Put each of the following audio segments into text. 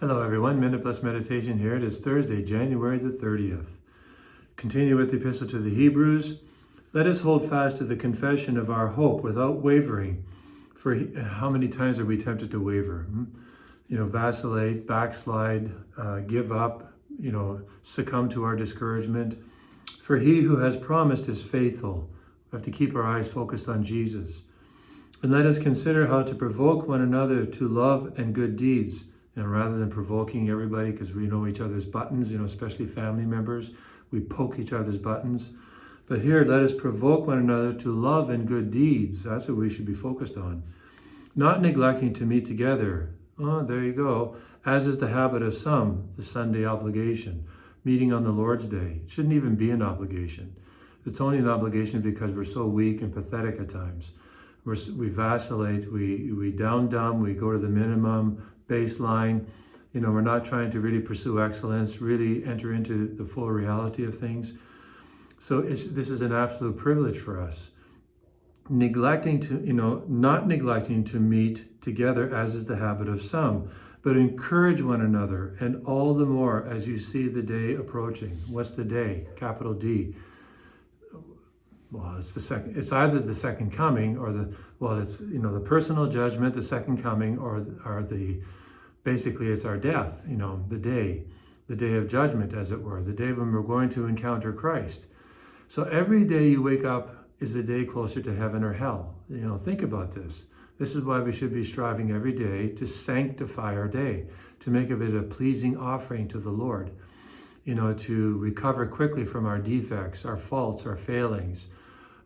Hello everyone, Minute Plus Meditation here. It is Thursday, January the 30th. Continue with the Epistle to the Hebrews. Let us hold fast to the confession of our hope without wavering. For how many times are we tempted to waver? Vacillate, backslide, give up, succumb to our discouragement. For he who has promised is faithful. We have to keep our eyes focused on Jesus. And let us consider how to provoke one another to love and good deeds. Rather than provoking everybody because we know each other's buttons, especially family members, we poke each other's buttons. But here, let us provoke one another to love and good deeds. That's what we should be focused on. Not neglecting to meet together. Oh, there you go. As is the habit of some, the Sunday obligation. Meeting on the Lord's Day. It shouldn't even be an obligation. It's only an obligation because we're so weak and pathetic at times. We vacillate, we down, we go to the minimum baseline. We're not trying to really pursue excellence, really enter into the full reality of things. So this is an absolute privilege for us. Not neglecting to meet together as is the habit of some, but encourage one another, and all the more as you see the day approaching. What's the day? Capital D. Well, it's either the second coming or the personal judgment, the second coming, or basically it's our death, the day of judgment, as it were, the day when we're going to encounter Christ. So every day you wake up is a day closer to heaven or hell. Think about this. This is why we should be striving every day to sanctify our day, to make of it a pleasing offering to the Lord, to recover quickly from our defects, our faults, our failings,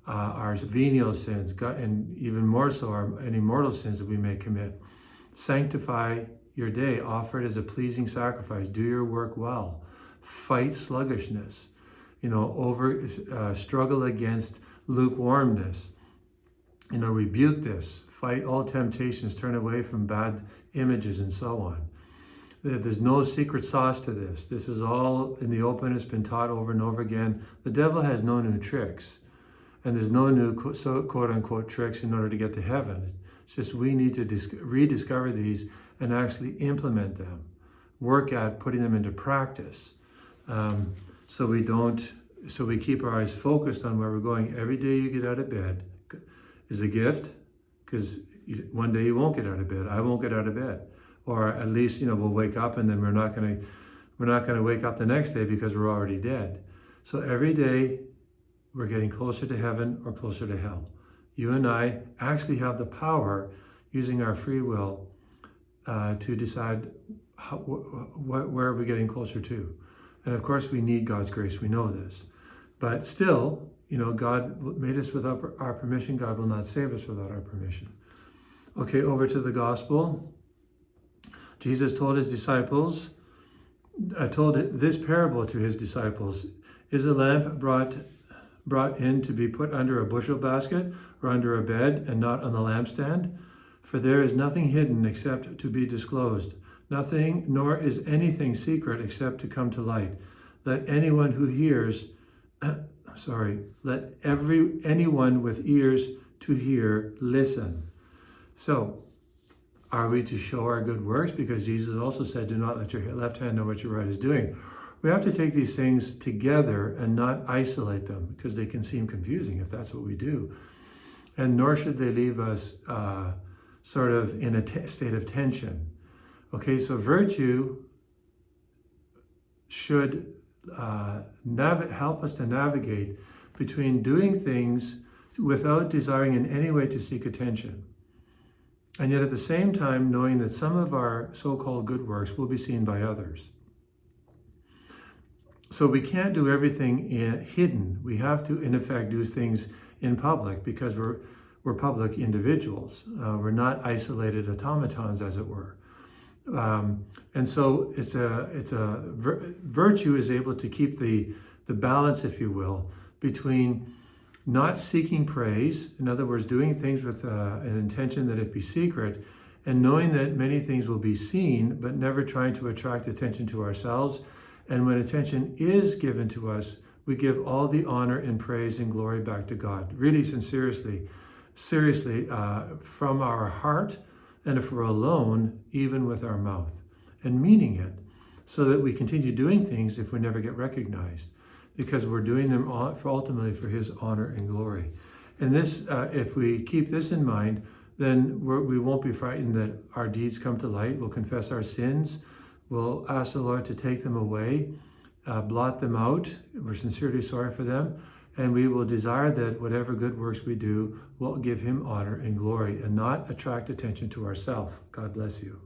our venial sins, and even more so any mortal sins that we may commit. Sanctify your day, offer it as a pleasing sacrifice, do your work well, fight sluggishness, struggle against lukewarmness, rebuke this, fight all temptations, turn away from bad images and so on. There's no secret sauce to this. This is all in the open. It's been taught over and over again. The devil has no new tricks, and there's no new quote unquote tricks in order to get to heaven. It's just we need to rediscover these and actually implement them, work at putting them into practice, so we keep our eyes focused on where we're going. Every day you get out of bed is a gift, because one day you won't get out of bed. I won't get out of bed, or at least we'll wake up, and then we're not going to wake up the next day because we're already dead. So every day we're getting closer to heaven or closer to hell. You and I actually have the power, using our free will, to decide where are we getting closer to. And of course we need God's grace, we know this. But still, God made us without our permission. God will not save us without our permission. Okay, over to the gospel. Jesus told this parable to his disciples. Is a lamp brought in to be put under a bushel basket or under a bed, and not on the lampstand? For there is nothing hidden except to be disclosed, nothing, nor is anything secret except to come to light. Let anyone who hears, anyone with ears to hear, listen. So, are we to show our good works? Because Jesus also said, do not let your left hand know what your right is doing. We have to take these things together and not isolate them, because they can seem confusing if that's what we do. And nor should they leave us sort of in a state of tension. Okay, so virtue should help us to navigate between doing things without desiring in any way to seek attention, and yet at the same time knowing that some of our so-called good works will be seen by others. So we can't do everything hidden. We have to, in effect, do things in public, because we're public individuals. We're not isolated automatons, as it were. And so virtue is able to keep the balance, if you will, between not seeking praise, in other words, doing things with an intention that it be secret, and knowing that many things will be seen, but never trying to attract attention to ourselves. And when attention is given to us, we give all the honor and praise and glory back to God, really seriously, from our heart, and if we're alone, even with our mouth. and meaning it, so that we continue doing things if we never get recognized, because we're doing them ultimately for His honor and glory. And this, if we keep this in mind, then we won't be frightened that our deeds come to light. We'll confess our sins. We'll ask the Lord to take them away, blot them out. We're sincerely sorry for them. And we will desire that whatever good works we do will give Him honor and glory and not attract attention to ourselves. God bless you.